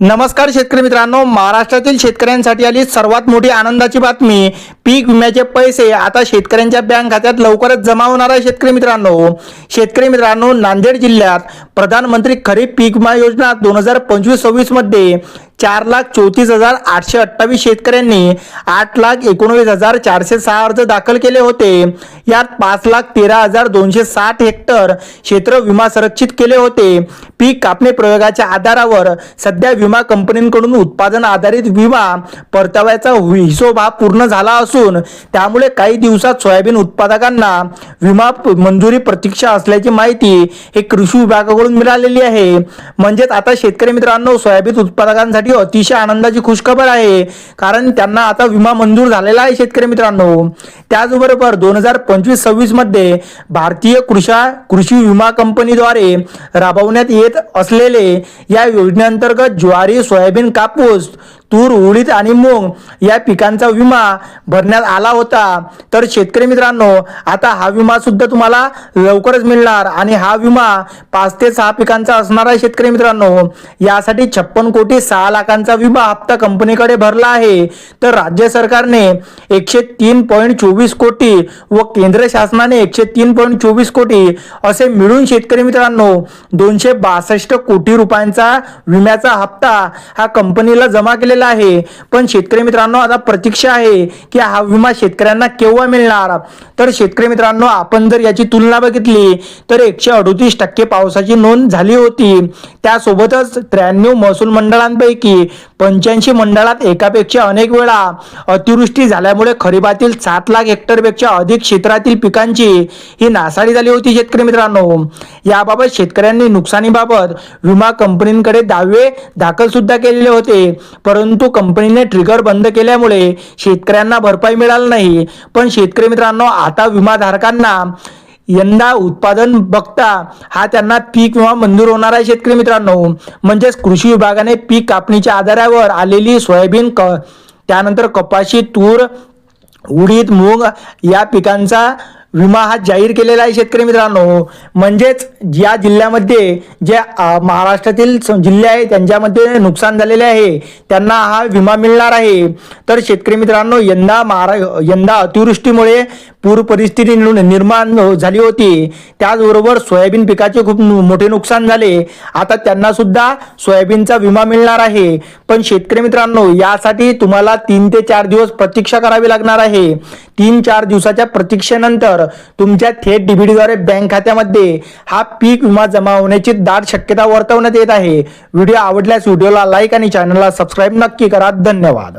नमस्कार शेतकरी मित्रांनो, महाराष्ट्रातील शेतकऱ्यांसाठी आली सर्वात मोठी आनंदाची बातमी। पीक विम्याचे पैसे आता शेतकऱ्यांच्या बँक खात्यात लवकरच जमा होणार आहे। शेतकरी मित्रांनो, नांदेड जिल्ह्यात प्रधानमंत्री खरीप पीक विमा योजना 2025-26 मध्ये 4,34,828 शेतकऱ्यांनी 8,19,406 अर्ज दाखल केले होते। यात 5,13,260 हेक्टर क्षेत्र विमा संरक्षित केले होते। पीक कापणी प्रयोगाच्या आधारावर सध्या विमा कंपनींकडून उत्पादन आधारित विमा परताव्याचा हिशोब हा पूर्ण झाला असून त्यामुळे काही दिवसात सोयाबीन उत्पादकांना विमा मंजुरी प्रतीक्षा असल्याची माहिती हे कृषी विभागाकडून मिळालेली आहे। म्हणजेच आता शेतकरी मित्रांनो, सोयाबीन उत्पादकांसाठी अतिशय आनंदाची खुशखबर आहे, कारण त्यांना आता विमा मंजूर झालेला आहे। शेतकरी मित्रांनो, त्याचबरोबर 2025-26 मध्ये भारतीय कृषी विमा कंपनीद्वारे राबवण्यात येत असलेले या योजनेअंतर्गत ज्वारी, सोयाबीन, कापूस, तूर, उडीद आणि मूग या पिकांचा विमा भरण्यात आला होता। तर शेतकरी मित्रांनो, आता हा विमा सुद्धा तुम्हाला लवकरच मिळणार आणि हा विमा 5 ते 6 पिकांचा असणार आहे। शेतकरी मित्रांनो, यासाठी 56 कोटी 6 लाखांचा विमा हप्ता कंपनीकडे भरला आहे। तर राज्य सरकारने 103.24 कोटी व केंद्र शासनाने 103.24 कोटी असे मिळून शेतकरी मित्रांनो 262 कोटी रुपयांचा विम्याचा हप्ता हा कंपनीला जमा केलेला आहे। पण शेतकरी मित्रांनो, आता प्रतीक्षा आहे की हा विमा शेतकऱ्यांना केव्हा मिळणार। तर शेतकरी मित्रांनो, आपण जर याची तुलना बघितली तर 138% पावसाची नोंद झाली होती। त्यासोबतच 93 महसूल मंडळांपैकी 85 मंडळात एकापेक्षा अनेक वेळा अतिवृष्टी झाल्यामुळे खरीपातील 7 लाख हेक्टरपेक्षा अधिक क्षेत्रातील पिकांची ही नासाडी झाली होती। शेतकरी मित्रांनो, याबाबत शेतकऱ्यांनी नुकसानीबाबत विमा कंपनींकडे दावे दाखल सुद्धा केलेले होते, परंतु कंपनीने ट्रिगर बंद केल्यामुळे शेतकऱ्यांना भरपाई मिळाली नाही। पण शेतकरी मित्रांनो, आता विमाधारकांना यंदा उत्पादन बघता हा त्यांना पीक विमा मंजूर होणार आहे। शेतकरी मित्रांनो, म्हणजेच कृषी विभागाने पीक कापणीच्या आधारावर आलेली सोयाबीन, त्यानंतर कपाशी, तूर, उडीद, मूग या पिकांचा विमा हा जाहीर केलेला आहे। शेतकरी मित्रांनो, म्हणजेच या जिल्ह्यामध्ये जे महाराष्ट्रातील जिल्हे आहे त्यांच्यामध्ये नुकसान झालेले आहे त्यांना हा विमा मिळणार आहे। तर शेतकरी मित्रांनो, यंदा अतिवृष्टीमुळे पूर परिस्थिती निर्माण झाली होती। त्याचबरोबर सोयाबीन पिकाचे खूप मोठे नुकसान झाले। आता त्यांना सुद्धा सोयाबीनचा विमा मिळणार आहे। पण शेतकरी मित्रांनो, यासाठी तुम्हाला 3 ते 4 दिवस प्रतीक्षा करावी लागणार आहे। 3-4 दिवसाच्या प्रतीक्षेनंतर तुमच्या थेट डीबीटीद्वारे बँक खात्यामध्ये हा पीक विमा जमा होण्याची दाट शक्यता वर्तवण्यात येत आहे। व्हिडिओ आवडल्यास व्हिडिओला लाईक आणि चॅनलला सबस्क्राईब नक्की करा। धन्यवाद।